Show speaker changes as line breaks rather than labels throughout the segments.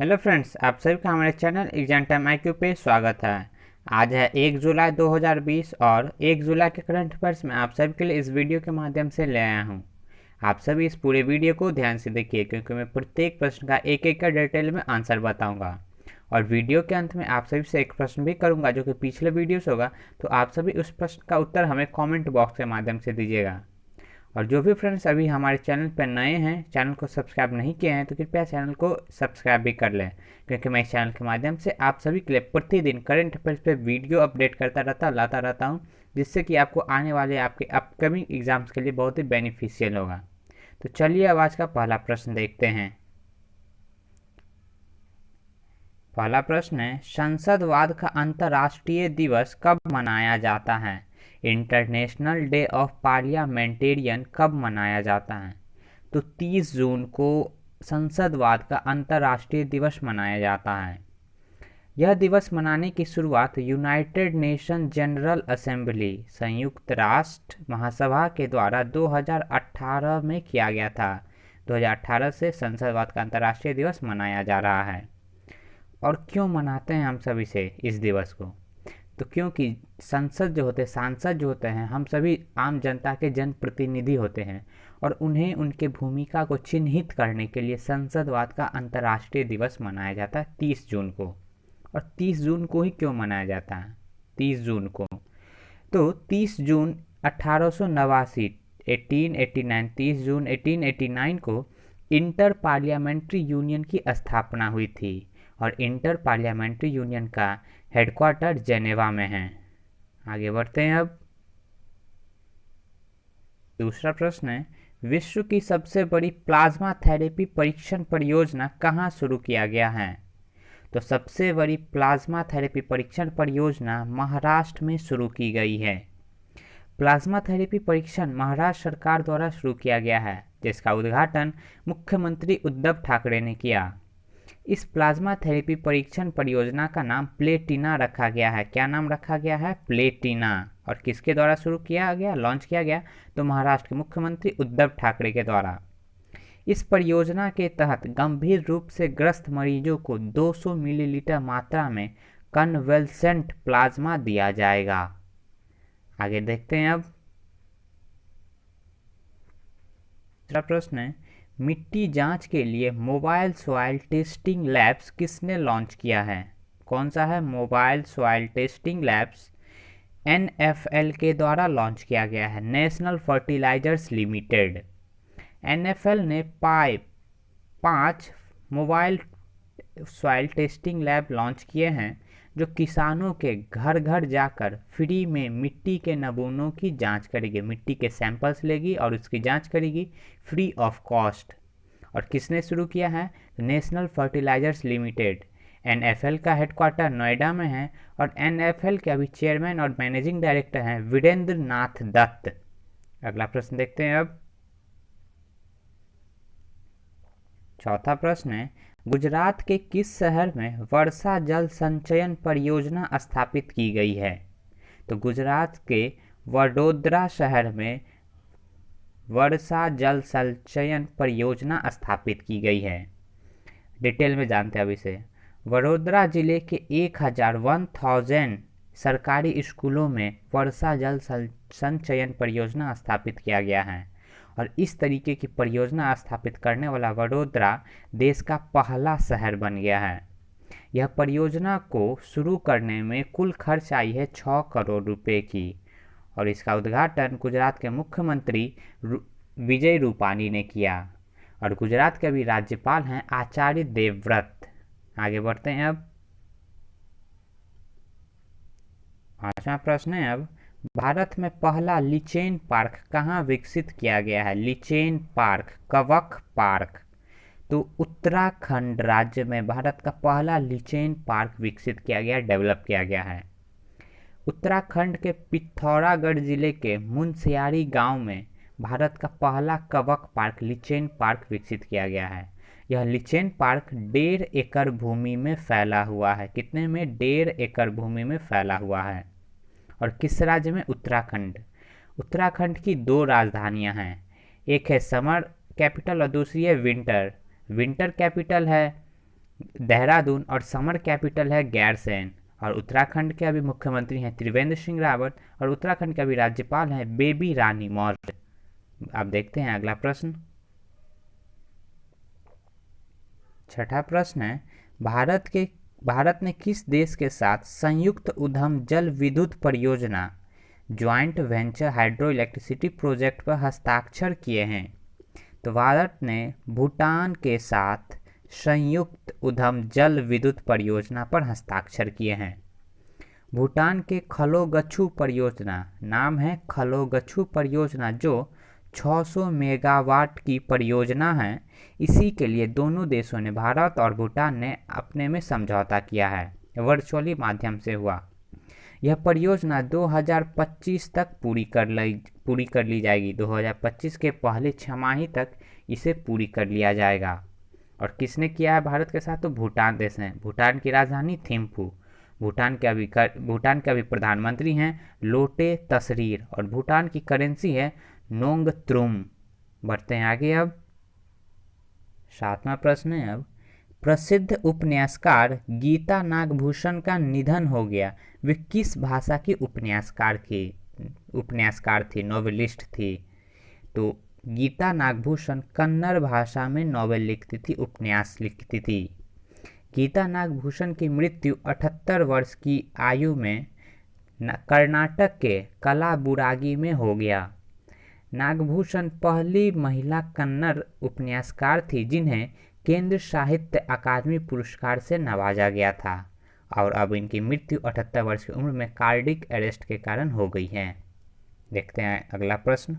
Hello friends, आप सभी का हमारे चैनल एग्जाम टाइम IQ पे स्वागत है। आज है 1 जुलाई 2020 और 1 जुलाई के करंट अफेयर्स में आप सभी के लिए इस वीडियो के माध्यम से ले आया हूँ। आप सभी इस पूरे वीडियो को ध्यान से देखिए क्योंकि मैं प्रत्येक प्रश्न का एक का डिटेल में आंसर बताऊंगा और वीडियो के अंत में आप सभी से एक प्रश्न भी करूंगा जो कि पिछले वीडियो से होगा, तो आप सभी उस प्रश्न का उत्तर हमें कॉमेंट बॉक्स के माध्यम से दीजिएगा। और जो भी फ्रेंड्स अभी हमारे चैनल पर नए हैं, चैनल को सब्सक्राइब नहीं किए हैं, तो कृपया चैनल को सब्सक्राइब भी कर लें क्योंकि मैं इस चैनल के माध्यम से आप सभी के लिए प्रतिदिन करंट अफेयर्स पे वीडियो अपडेट करता लाता रहता हूँ, जिससे कि आपको आने वाले आपके अपकमिंग एग्जाम्स के लिए बहुत ही बेनिफिशियल होगा। तो चलिए अब आज का पहला प्रश्न देखते हैं। पहला प्रश्न है, संसदवाद का अंतर्राष्ट्रीय दिवस कब मनाया जाता है? इंटरनेशनल डे ऑफ पार्लियामेंटेरियन कब मनाया जाता है? तो 30 जून को संसदवाद का अंतर्राष्ट्रीय दिवस मनाया जाता है। यह दिवस मनाने की शुरुआत यूनाइटेड नेशन जनरल असेंबली संयुक्त राष्ट्र महासभा के द्वारा 2018 में किया गया था। 2018 से संसदवाद का अंतर्राष्ट्रीय दिवस मनाया जा रहा है। और क्यों मनाते हैं हम सभी से इस दिवस को? तो क्योंकि संसद जो होते हैं, सांसद जो होते हैं, हम सभी आम जनता के जनप्रतिनिधि होते हैं और उन्हें उनके भूमिका को चिन्हित करने के लिए संसदवाद का अंतर्राष्ट्रीय दिवस मनाया जाता है 30 जून को। और 30 जून को ही क्यों मनाया जाता है 30 जून को? तो 30 जून 1889 1889 30 जून 1889 को इंटर पार्लियामेंट्री यूनियन की स्थापना हुई थी और इंटर पार्लियामेंट्री यूनियन का हेडक्वार्टर जेनेवा में है। आगे बढ़ते हैं अब। दूसरा प्रश्न है, विश्व की सबसे बड़ी प्लाज्मा थेरेपी परीक्षण परियोजना कहाँ शुरू किया गया है? तो सबसे बड़ी प्लाज्मा थेरेपी परीक्षण परियोजना महाराष्ट्र में शुरू की गई है। प्लाज्मा थेरेपी परीक्षण महाराष्ट्र सरकार द्वारा शुरू किया गया है, जिसका उद्घाटन मुख्यमंत्री उद्धव ठाकरे ने किया। इस प्लाज्मा थेरेपी परीक्षण परियोजना का नाम प्लेटिना रखा गया है। क्या नाम रखा गया है? प्लेटिना। और किसके द्वारा शुरू किया गया, लॉन्च किया गया? तो महाराष्ट्र के मुख्यमंत्री उद्धव ठाकरे के द्वारा। इस परियोजना के तहत गंभीर रूप से ग्रस्त मरीजों को 200 मिलीलीटर मात्रा में कन्वेल्सेंट प्लाज्मा दिया जाएगा। आगे देखते हैं अब। दूसरा प्रश्न है, मिट्टी जांच के लिए मोबाइल सॉइल टेस्टिंग लैब्स किसने लॉन्च किया है? कौन सा है? Mobile soil testing labs NFL के द्वारा लॉन्च किया गया है, नेशनल फर्टिलाइजर्स लिमिटेड। NFL ने 5 mobile soil testing lab launch किए हैं जो किसानों के घर घर जाकर फ्री में मिट्टी के नमूनों की जांच करेगी, मिट्टी के सैंपल्स लेगी और उसकी जांच करेगी फ्री ऑफ कॉस्ट। और किसने शुरू किया है? National fertilizers limited. NFL का हेडक्वार्टर नोएडा में है और NFL के अभी चेयरमैन और मैनेजिंग डायरेक्टर हैं वीरेंद्र नाथ दत्त। अगला प्रश्न देखते हैं अब। चौथा प्रश्न है, गुजरात के किस शहर में वर्षा जल संचयन परियोजना स्थापित की गई है? तो गुजरात के वडोदरा शहर में वर्षा जल संचयन परियोजना स्थापित की गई है। डिटेल में जानते हैं अब इसे। वडोदरा जिले के 1000 सरकारी स्कूलों में वर्षा जल संचयन परियोजना स्थापित किया गया है और इस तरीके की परियोजना स्थापित करने वाला वडोदरा देश का पहला शहर बन गया है। यह परियोजना को शुरू करने में कुल खर्च आई है 6 करोड़ रुपए की और इसका उद्घाटन गुजरात के मुख्यमंत्री विजय रूपानी ने किया और गुजरात के अभी राज्यपाल हैं आचार्य देवव्रत। आगे बढ़ते हैं अब। पांचवा प्रश्न है अब, भारत में पहला लिचेन पार्क कहाँ विकसित किया गया है? लिचेन पार्क, कवक पार्क। तो उत्तराखंड राज्य में भारत का पहला लिचेन पार्क विकसित किया गया, डेवलप किया गया है। उत्तराखंड के पिथौरागढ़ जिले के मुनस्यारी गांव में भारत का पहला कवक पार्क लिचेन पार्क विकसित किया गया है। यह लिचेन पार्क 1.5 एकड़ भूमि में फैला हुआ है। कितने में? 1.5 एकड़ भूमि में फैला हुआ है। और किस राज्य में? उत्तराखंड। उत्तराखंड की 2 राजधानियां हैं, एक है समर कैपिटल और दूसरी है विंटर। विंटर कैपिटल है देहरादून और समर कैपिटल है गैरसैंण। और उत्तराखंड के अभी मुख्यमंत्री हैं त्रिवेंद्र सिंह रावत और उत्तराखंड के अभी राज्यपाल हैं बेबी रानी मौर्य। अब देखते हैं अगला प्रश्न। छठा प्रश्न है, भारत ने किस देश के साथ संयुक्त उद्यम जल विद्युत परियोजना joint venture hydro electricity project पर हस्ताक्षर किए हैं? तो भारत ने भूटान के साथ संयुक्त उद्यम जल विद्युत परियोजना पर हस्ताक्षर किए हैं। भूटान के खलोगछु परियोजना, नाम है खलोगछु परियोजना, जो 600 मेगावाट की परियोजना है। इसी के लिए दोनों देशों ने, भारत और भूटान ने, अपने में समझौता किया है, वर्चुअली माध्यम से हुआ। यह परियोजना 2025 तक पूरी कर ली जाएगी। 2025 के पहले छमाही तक इसे पूरी कर लिया जाएगा। और किसने किया है भारत के साथ? तो भूटान देश है। भूटान की राजधानी थिम्पू। भूटान के अभी प्रधानमंत्री हैं लोटे तसरीर और भूटान की करेंसी है नोंगत्रुम। बढ़ते हैं आगे। अब 7वां प्रश्न है, अब प्रसिद्ध उपन्यासकार गीता नागभूषण का निधन हो गया। वे किस भाषा की उपन्यासकार थी, नॉवेलिस्ट थी? तो गीता नागभूषण कन्नड़ भाषा में नॉवेल लिखती थी, उपन्यास लिखती थी। गीता नागभूषण की मृत्यु 78 वर्ष की आयु में कर्नाटक के कलाबुरागी में हो गया। नागभूषण पहली महिला कन्नड़ उपन्यासकार थी जिन्हें केंद्र साहित्य अकादमी पुरस्कार से नवाजा गया था। और अब इनकी मृत्यु 78 वर्ष की उम्र में कार्डिक अरेस्ट के कारण हो गई है। देखते हैं अगला प्रश्न।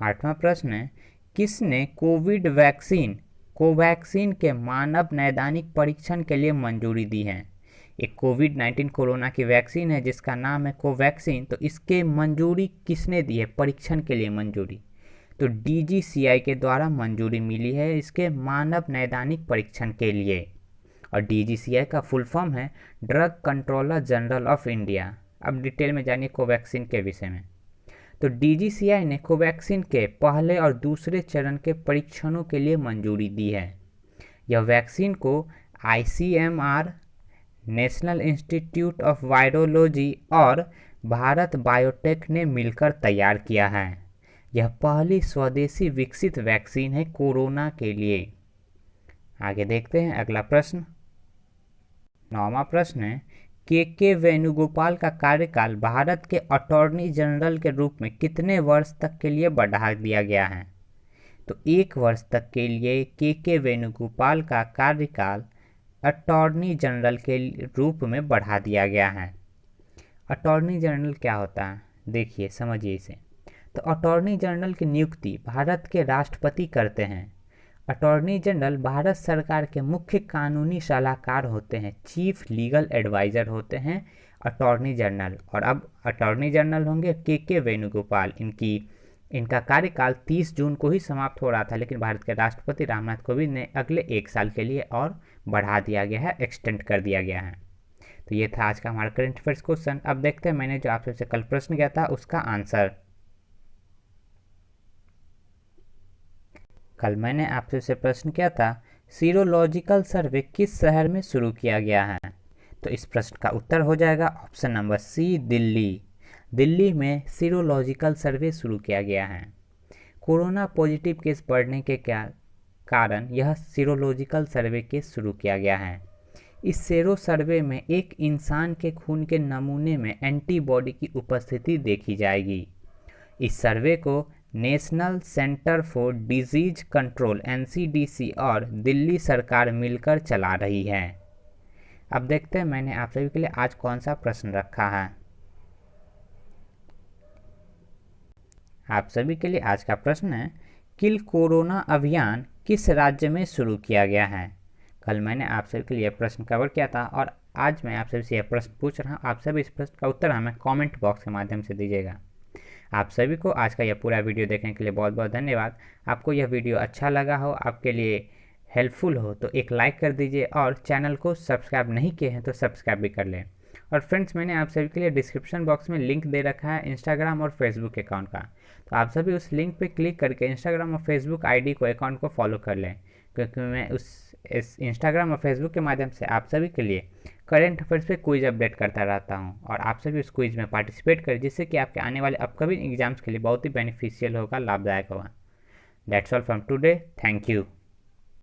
8वां प्रश्न है, किसने कोविड वैक्सीन कोवैक्सीन के मानव नैदानिक परीक्षण के लिए मंजूरी दी है? एक कोविड-19 कोरोना की वैक्सीन है जिसका नाम है कोवैक्सीन। तो इसके मंजूरी किसने दी है, परीक्षण के लिए मंजूरी? तो DGCI के द्वारा मंजूरी मिली है इसके मानव नैदानिक परीक्षण के लिए। और DGCI का फुल फॉर्म है drug controller general of India. अब डिटेल में जानिए कोवैक्सीन के विषय में। तो DGCI ने कोवैक्सीन के पहले और दूसरे चरण के परीक्षणों के लिए मंजूरी दी है। यह वैक्सीन को ICMR, national institute of virology और भारत बायोटेक ने मिलकर तैयार किया है। यह पहली स्वदेशी विकसित वैक्सीन है कोरोना के लिए। आगे देखते हैं अगला प्रश्न। 9वां प्रश्न है, के वेणुगोपाल का कार्यकाल भारत के अटॉर्नी जनरल के रूप में कितने वर्ष तक के लिए बढ़ा दिया गया है? तो 1 वर्ष तक के लिए के वेणुगोपाल का कार्यकाल अटॉर्नी जनरल के रूप में बढ़ा दिया गया है। अटॉर्नी जनरल क्या होता है, देखिए समझिए इसे। तो अटॉर्नी जनरल की नियुक्ति भारत के राष्ट्रपति करते हैं। अटॉर्नी जनरल भारत सरकार के मुख्य कानूनी सलाहकार होते हैं, चीफ लीगल एडवाइज़र होते हैं अटॉर्नी जनरल। और अब अटॉर्नी जनरल होंगे के वेणुगोपाल। इनका कार्यकाल 30 जून को ही समाप्त हो रहा था, लेकिन भारत के राष्ट्रपति रामनाथ कोविंद ने अगले 1 साल के लिए और बढ़ा दिया गया है, एक्सटेंड कर दिया गया है। तो ये था आज का हमारा करंट अफेयर्स क्वेश्चन। अब देखते हैं मैंने जो आपसे कल प्रश्न किया था उसका आंसर। कल मैंने आपसे से प्रश्न किया था सीरोलॉजिकल सर्वे किस शहर में शुरू किया गया है? तो इस प्रश्न का उत्तर हो जाएगा option number C, Delhi. Delhi में सीरोलॉजिकल सर्वे शुरू किया गया है। कोरोना पॉजिटिव केस बढ़ने के कारण यह सीरोलॉजिकल सर्वे केस शुरू किया गया है। इस सेरो सर्वे में एक इंसान के खून के नमूने में एंटीबॉडी की उपस्थिति देखी जाएगी। इस सर्वे को national centre for disease control NCDC और दिल्ली सरकार मिलकर चला रही है। अब देखते हैं मैंने आप सभी के लिए आज कौन सा प्रश्न रखा है। आप सभी के लिए आज का प्रश्न है, किल कोरोना अभियान किस राज्य में शुरू किया गया है? कल मैंने आप सभी के लिए प्रश्न कवर किया था और आज मैं आप सभी से यह प्रश्न पूछ रहा हूँ। आप सभी इस प्रश्न का उत्तर हमें कमेंट बॉक्स के माध्यम से दीजिएगा। आप सभी को आज का यह पूरा वीडियो देखने के लिए बहुत बहुत धन्यवाद। आपको यह वीडियो अच्छा लगा हो, आपके लिए हेल्पफुल हो तो एक लाइक कर दीजिए और चैनल को सब्सक्राइब नहीं किए हैं तो सब्सक्राइब भी कर लें। और फ्रेंड्स, मैंने आप सभी के लिए डिस्क्रिप्शन बॉक्स में लिंक दे रखा है इंस्टाग्राम और फेसबुक अकाउंट का। तो आप सभी उस लिंक पर क्लिक करके इंस्टाग्राम और फेसबुक ID को, अकाउंट को फॉलो कर लें, क्योंकि मैं इस इंस्टाग्राम और फेसबुक के माध्यम से आप सभी के लिए करेंट अफेयर्स पे क्विज अपडेट करता रहता हूँ, और आप सभी उस क्विज में पार्टिसिपेट करें, जिससे कि आपके आने वाले अपकमिंग एग्जाम्स के लिए बहुत ही बेनिफिशियल होगा, लाभदायक होगा। That's all from today. Thank you.